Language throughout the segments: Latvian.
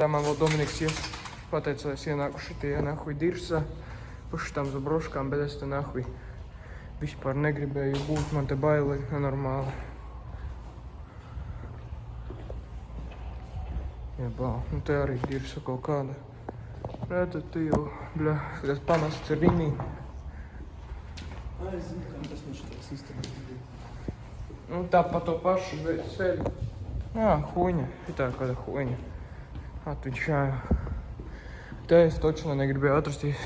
Man vēl Dominiks pateica, lai es ienāku šitie nahuj dirsā, paši tam za broškām, bet es te nahuj vispār negribēju būt, man te baili nenormāli. Jebā, nu te arī dirsa kaut kāda. Redzat, tu jau, bļa, tas pamasts ir rinī. Es zinu, kā tas man šitais izturēt. Nu tā pa to pašu sēdi. Jā, huņa, šitā kāda huņa. Atvičāju. Te es točno negribēju atrasties.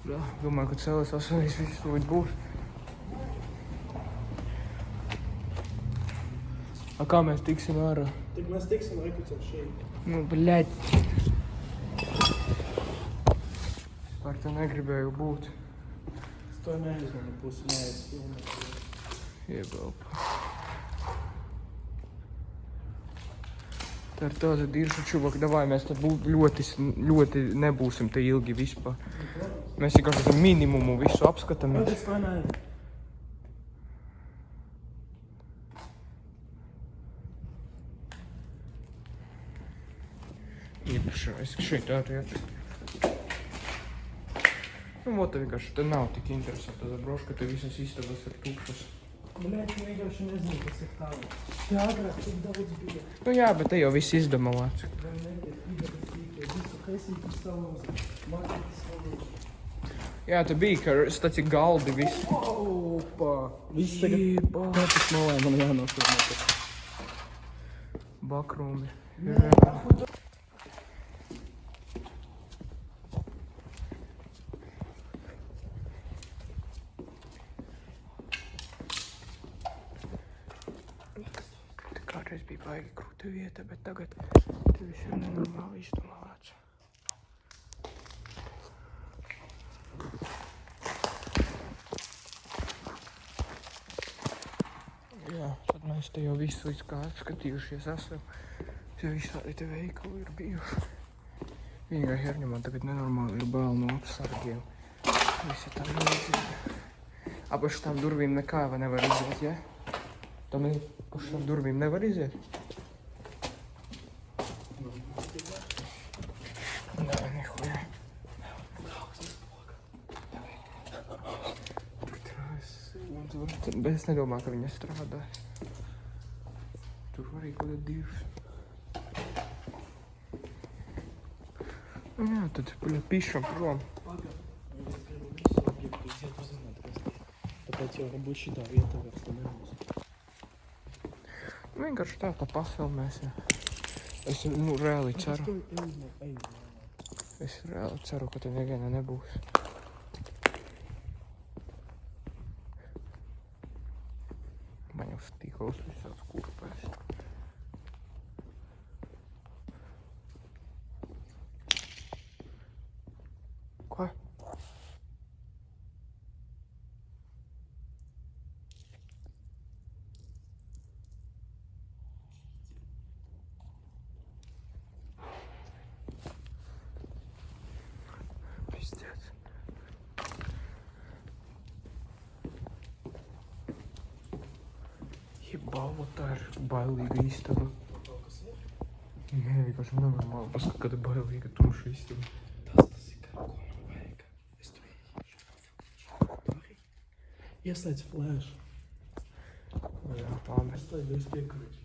Jā, domāju, ka cēlēs asanīs viss tūlīt būs. A kā mēs tiksim ārā? Tik mēs tiksim rekucēt šeit. Nu, bļaļ. Par te negribēju būt. Es to neaizmanu pusi, neaizfilmēt. Iebalpa. Tā ir tāda dirša čuvaka, davai mēs te ļoti nebūsim te ilgi vispār. Mēs vienkārši ar minimumu visu apskatāmies. Es to neaizmanu. Iepašais, ka šeit arī ir. Nu, vot te vienkārši, te nav tik interesanti tāda broška, te visas istabas ir tukšas. Bļaļ, tu vienkārši nezinu, kas ir tālāk. Te agrāk tik daudz bija. Nu jā, bet te jau viss izdomāts. Vai neiet, idejas tīkie, visu kaisītis salūz, marketis salūz. Jā, te bija, ka tāds ir galdi viss. Opa! Viss tagad tāpēc malē man jānofilmē. Bakrūmi. Kādreiz bija baigi krūta vieta, bet tagad te viss ir nenormāli izdomāts. Jā, tad mēs te jau visu līdz kā skatījušies esam. Ja visādi te veikali ir bijuši. Vienīgā herņa man tagad nenormāli ir bail no apsargiem. Visi tam līdzīgi. Apaši tām durvīm nekā nevar iziet, ja? Tam ir paši tām durvīm nevar iziet? Nē, nehuja. Bet es nedomāju, ka viņa strādā. Tur arī kaut kāda divs. Nu jā, tad pišam prom. Pagad. Es gribu visu objektu iziet uzzināt, kas tas. Tāpēc jau varbūt šitā vieta vairs te nebūs. Vienkārši tā pafilmēsim. Es reāli ceru. Es reāli ceru, ka te neviena nebūs. Man jau stīkos visāds kurpēs. Ko? Пиздец. Jebā, vot tā ir bailīga istaba. Nē, vienkārši nenormāli. Paskat, kad ir bailīga tumša istaba. Tas ir kā, ko man vajag. Es to iešu. Ieslēdz flash. Jā, labi. Es to jau piekurīšu.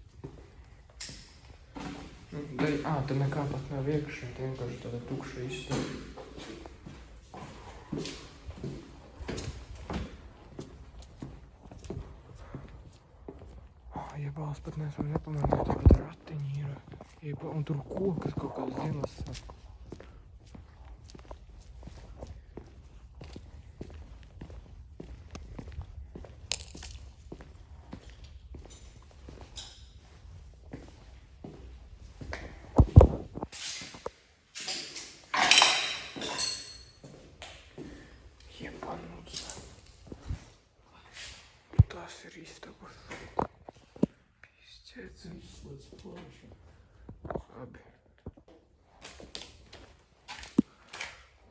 Te nekā pat nav iekšā, te vienkārši tāda tukša istaba. Jebās pat neesam nepamanīt, ka pat ratiņi ir. Jebā, un tur kokas kaut kāds zilas saka. Jebanuts. Tas ir istabas. Pizdzēts. Izslēdz flash. Labi.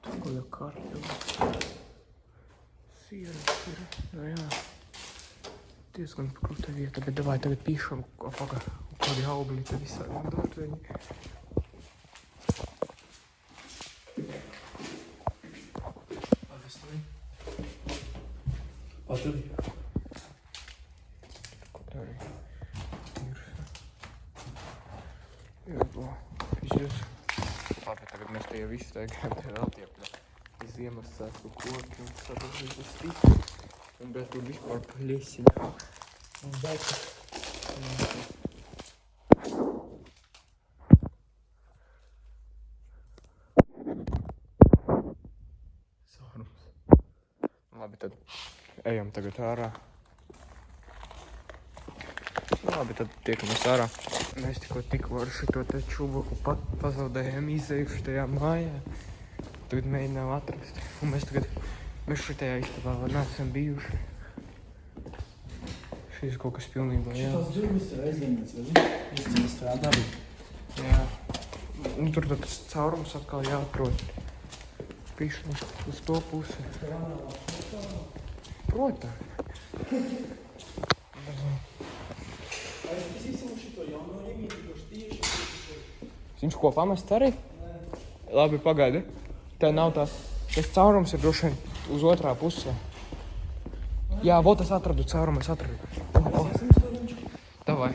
Tur kaut kā kartela. Sieras ir. Nu jā. diezgan kruta vieta, bet davai tagad pīšam apakā kādi augļi, tad visādi dārzeņi. Pateri. Arī ir izjūs. Labi, tagad mēs tie visi tagad vēl tie Ziemassvētku koki un sadalītas stīki. Un bez tur vispār plēsiņa. Un baika. Sārums. Labi, tad ejam tagad ārā. Labi, tad tiekamies ārā. Mēs tikko ar šito te čubuku pazaudējām izējuši tajā mājā. Tagad mēģinām atrast. Un mēs šitajā istabā vēl neesam bijuši. Šis kaut kas pilnībā, jā. Šitas durvis ir aizņemts, vai? Īsti strādā. Jā. Un tur tas caurums atkal jāatrod. Pišķi uz to pusi. Protams. Viņš ko pamest arī? Labi, pagaidi. Tā nav tā. Tas caurums ir droši vien uz otrā pusē. Jā, vot es atradu caurumu, es atradu. Davai.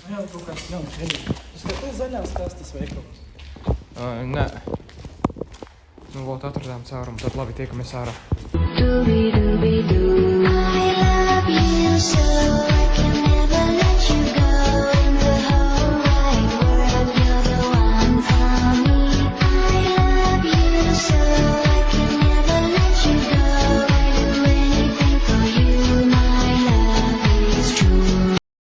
Jā, kaut kāds jauns hedīgi. Es skatos zaļās kastes veikalos. Nē. Nu, vot atradām caurumu, tad labi, tiekamies ārā. Doobie doobie doo, I love you so.